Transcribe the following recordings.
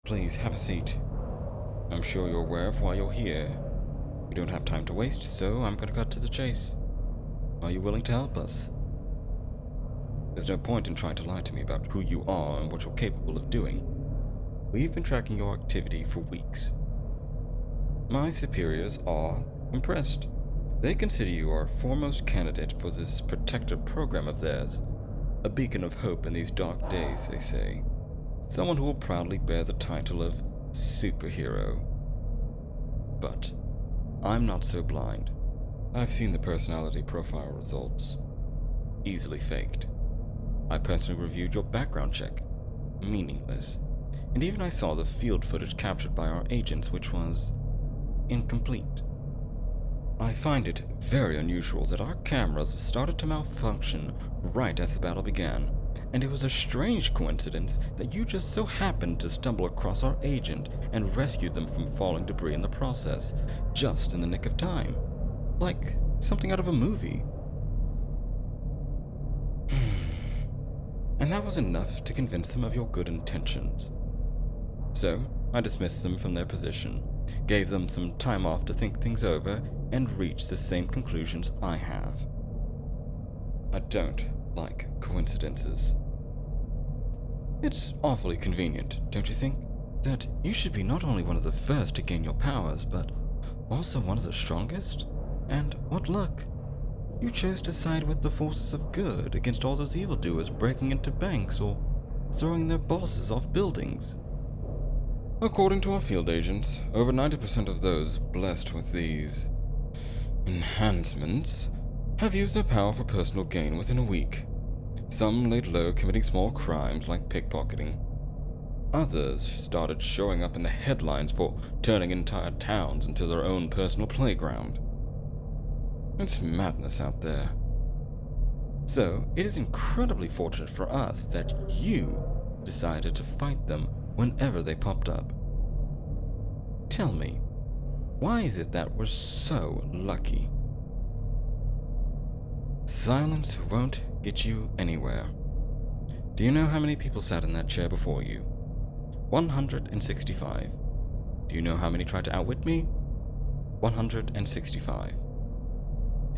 Please have a seat. I'm sure you're aware of why you're here. We don't have time to waste, so I'm gonna cut to the chase. Are you willing to help us? There's no point in trying to lie to me about who you are and what you're capable of doing. We've been tracking your activity for weeks. My superiors are impressed. They consider you our foremost candidate for this protected program of theirs. A beacon of hope in these dark days, they say. Someone who will proudly bear the title of superhero. But I'm not so blind. I've seen the personality profile results. Easily faked. I personally reviewed your background check. Meaningless. And even I saw the field footage captured by our agents, which was incomplete. I find it very unusual that our cameras started to malfunction right as the battle began, and it was a strange coincidence that you just so happened to stumble across our agent and rescued them from falling debris in the process, just in the nick of time. Like something out of a movie. And that was enough to convince them of your good intentions. So, I dismissed them from their position, gave them some time off to think things over, and reach the same conclusions I have. I don't like coincidences. It's awfully convenient, don't you think, that you should be not only one of the first to gain your powers, but also one of the strongest? And what luck! You chose to side with the forces of good against all those evildoers breaking into banks or throwing their bosses off buildings. According to our field agents, over 90% of those blessed with these enhancements have used their power for personal gain within a week. Some laid low committing small crimes like pickpocketing. Others started showing up in the headlines for turning entire towns into their own personal playground. It's madness out there. So, it is incredibly fortunate for us that you decided to fight them whenever they popped up. Tell me, why is it that we're so lucky? Silence won't get you anywhere. Do you know how many people sat in that chair before you? 165. Do you know how many tried to outwit me? 165.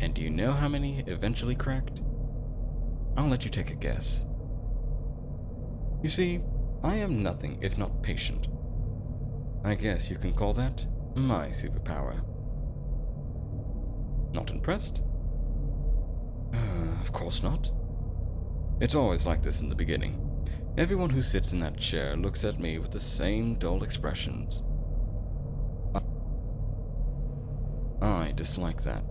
And do you know how many eventually cracked? I'll let you take a guess. You see, I am nothing if not patient. I guess you can call that my superpower. Not impressed? Of course not. It's always like this in the beginning. Everyone who sits in that chair looks at me with the same dull expressions. I dislike that.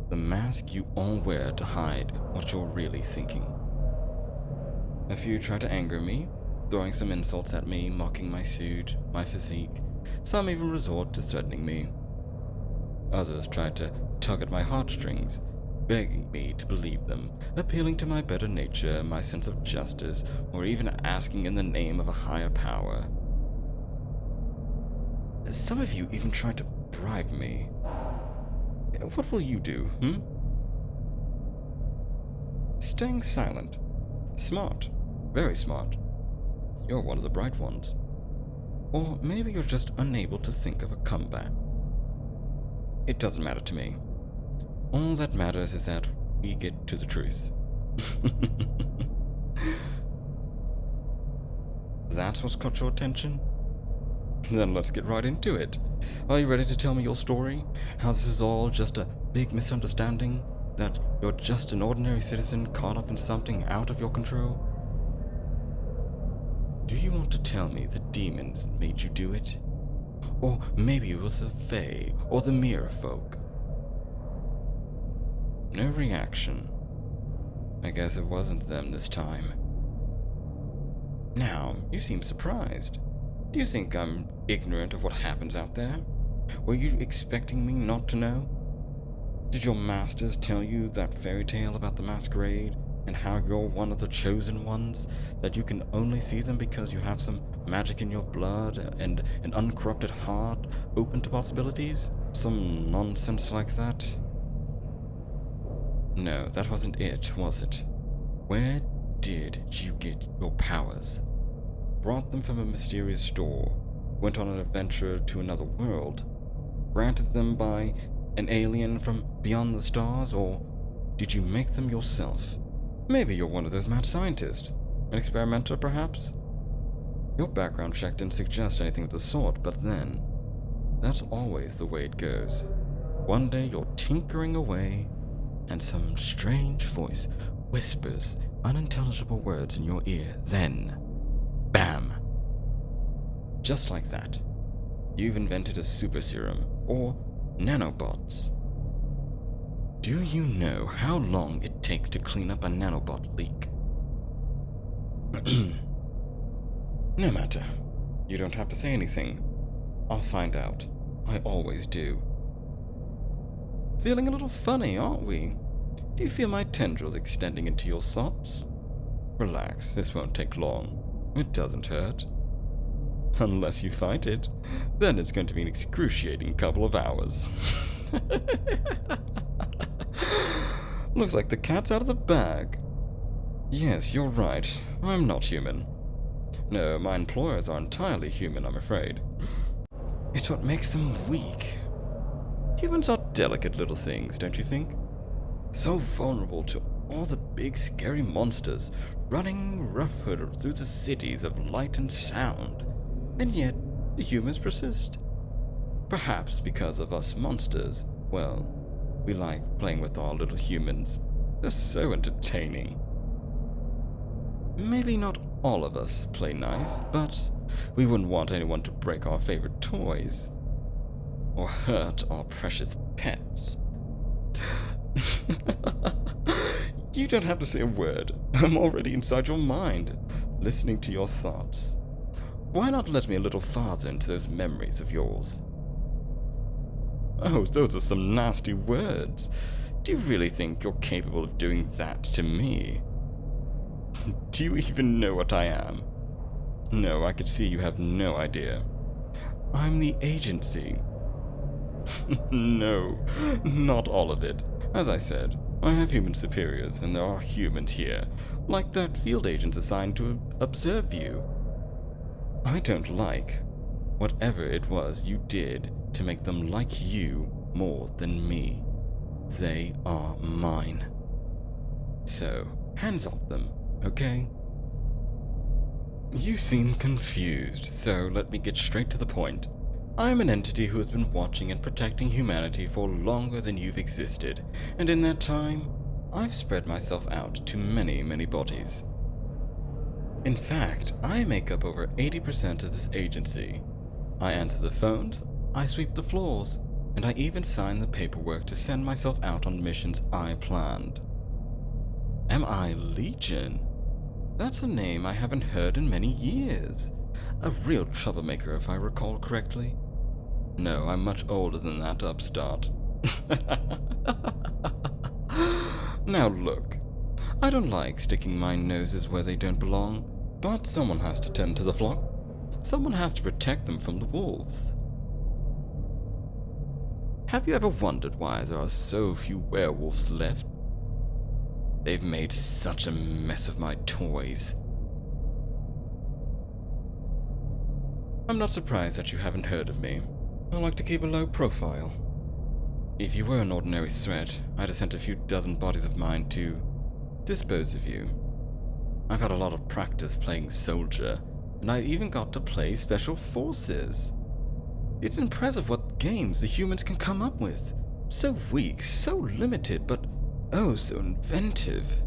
The mask you all wear to hide what you're really thinking. A few try to anger me, throwing some insults at me, mocking my suit, my physique. Some even resort to threatening me. Others try to tug at my heartstrings, begging me to believe them, appealing to my better nature, my sense of justice, or even asking in the name of a higher power. Some of you even try to bribe me. What will you do, Staying silent. Smart. Very smart. You're one of the bright ones. Or maybe you're just unable to think of a comeback. It doesn't matter to me. All that matters is that we get to the truth. That's what's caught your attention? Then let's get right into it. Are you ready to tell me your story? How this is all just a big misunderstanding? That you're just an ordinary citizen caught up in something out of your control? Do you want to tell me the demons made you do it? Or maybe it was the Fae or the Mirror folk? No reaction. I guess it wasn't them this time. Now, you seem surprised. Do you think I'm ignorant of what happens out there? Were you expecting me not to know? Did your masters tell you that fairy tale about the masquerade and how you're one of the chosen ones? That you can only see them because you have some magic in your blood and an uncorrupted heart open to possibilities? Some nonsense like that? No, that wasn't it, was it? Where did you get your powers? brought them from a mysterious store, went on an adventure to another world, granted them by an alien from beyond the stars, or did you make them yourself? Maybe you're one of those mad scientists. An experimenter, perhaps? Your background check didn't suggest anything of the sort, but then, that's always the way it goes. One day you're tinkering away, and some strange voice whispers unintelligible words in your ear. Then, bam! Just like that, you've invented a super serum, or nanobots. Do you know how long it takes to clean up a nanobot leak? No matter. You don't have to say anything. I'll find out. I always do. Feeling a little funny, aren't we? Do you feel my tendrils extending into your socks? Relax, this won't take long. It doesn't hurt. Unless you fight it, then it's going to be an excruciating couple of hours. Looks like the cat's out of the bag. Yes, you're right. I'm not human. No, my employers are entirely human, I'm afraid. It's what makes them weak. Humans are delicate little things, don't you think? So vulnerable to all the big scary monsters running roughhood through the cities of light and sound. And yet, the humans persist. Perhaps because of us monsters. Well, we like playing with our little humans. They're so entertaining. Maybe not all of us play nice, but we wouldn't want anyone to break our favorite toys. Or hurt our precious pets. You don't have to say a word. I'm already inside your mind, listening to your thoughts. Why not let me a little farther into those memories of yours? Oh, those are some nasty words. Do you really think you're capable of doing that to me? Do you even know what I am? No, I could see you have no idea. I'm the agency. No, not all of it. As I said, I have human superiors, and there are humans here, like that field agent assigned to observe you. I don't like whatever it was you did to make them like you more than me. They are mine. So, hands off them, okay? You seem confused, so let me get straight to the point. I'm an entity who has been watching and protecting humanity for longer than you've existed, and in that time, I've spread myself out to many, many bodies. In fact, I make up over 80% of this agency. I answer the phones, I sweep the floors, and I even sign the paperwork to send myself out on missions I planned. Am I Legion? That's a name I haven't heard in many years. A real troublemaker, if I recall correctly. No, I'm much older than that upstart. Now look, I don't like sticking my noses where they don't belong, but someone has to tend to the flock. Someone has to protect them from the wolves. Have you ever wondered why there are so few werewolves left? They've made such a mess of my toys. I'm not surprised that you haven't heard of me. I like to keep a low profile. If you were an ordinary threat, I'd have sent a few dozen bodies of mine to dispose of you. I've had a lot of practice playing soldier, and I even got to play special forces. It's impressive what games the humans can come up with. So weak, so limited, but oh so inventive.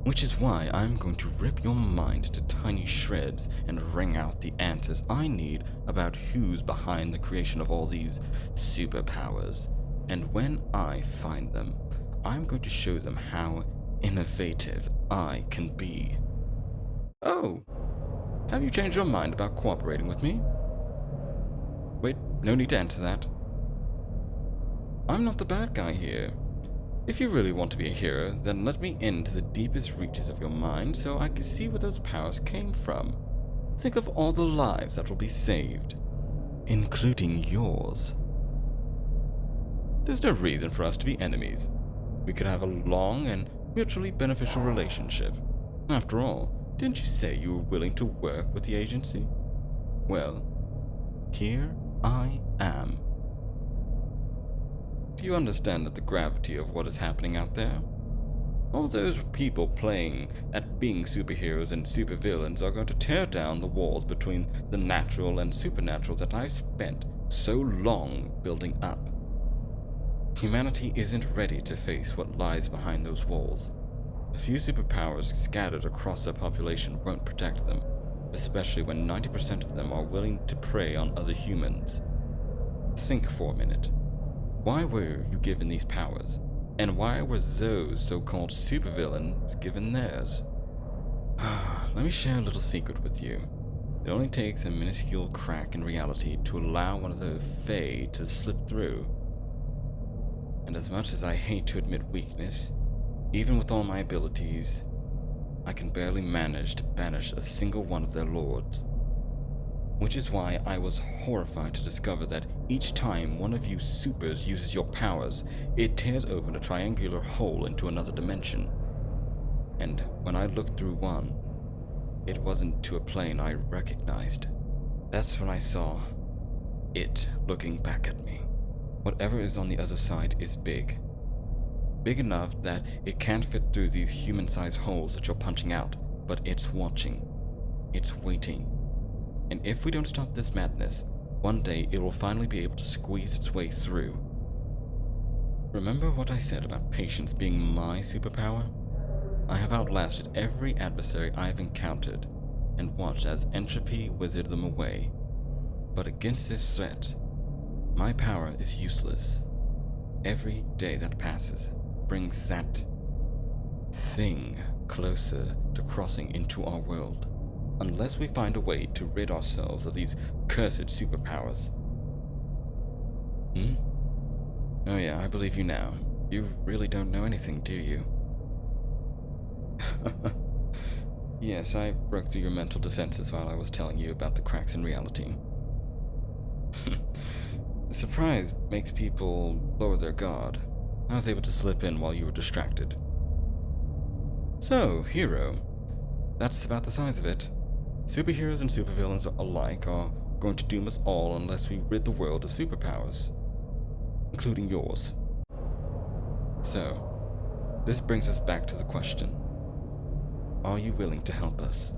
Which is why I'm going to rip your mind into tiny shreds and wring out the answers I need about who's behind the creation of all these superpowers. And when I find them, I'm going to show them how innovative I can be. Oh, have you changed your mind about cooperating with me? Wait, no need to answer that. I'm not the bad guy here. If you really want to be a hero, then let me into the deepest reaches of your mind so I can see where those powers came from. Think of all the lives that will be saved, including yours. There's no reason for us to be enemies. We could have a long and mutually beneficial relationship. After all, Didn't you say you were willing to work with the agency? Well, here I am. Do you understand the gravity of what is happening out there? All those people playing at being superheroes and supervillains are going to tear down the walls between the natural and supernatural that I spent so long building up. Humanity isn't ready to face what lies behind those walls. A few superpowers scattered across their population won't protect them, especially when 90% of them are willing to prey on other humans. Think for a minute. Why were you given these powers? And why were those so-called supervillains given theirs? Let me share a little secret with you. It only takes a minuscule crack in reality to allow one of the Fae to slip through. And as much as I hate to admit weakness, even with all my abilities, I can barely manage to banish a single one of their lords. Which is why I was horrified to discover that each time one of you supers uses your powers, it tears open a triangular hole into another dimension. And when I looked through one, it wasn't to a plane I recognized. That's when I saw it looking back at me. Whatever is on the other side is big. Big enough that it can't fit through these human-sized holes that you're punching out, but it's watching. It's waiting. And if we don't stop this madness, one day it will finally be able to squeeze its way through. Remember what I said about patience being my superpower? I have outlasted every adversary I've encountered and watched as entropy withered them away. But against this threat, my power is useless. Every day that passes brings that thing closer to crossing into our world. Unless we find a way to rid ourselves of these cursed superpowers. Oh yeah, I believe you now. You really don't know anything, do you? Yes, I broke through your mental defenses while I was telling you about the cracks in reality. The surprise makes people lower their guard. I was able to slip in while you were distracted. So, hero. That's about the size of it. Superheroes and supervillains alike are going to doom us all unless we rid the world of superpowers, including yours. So, this brings us back to the question: are you willing to help us?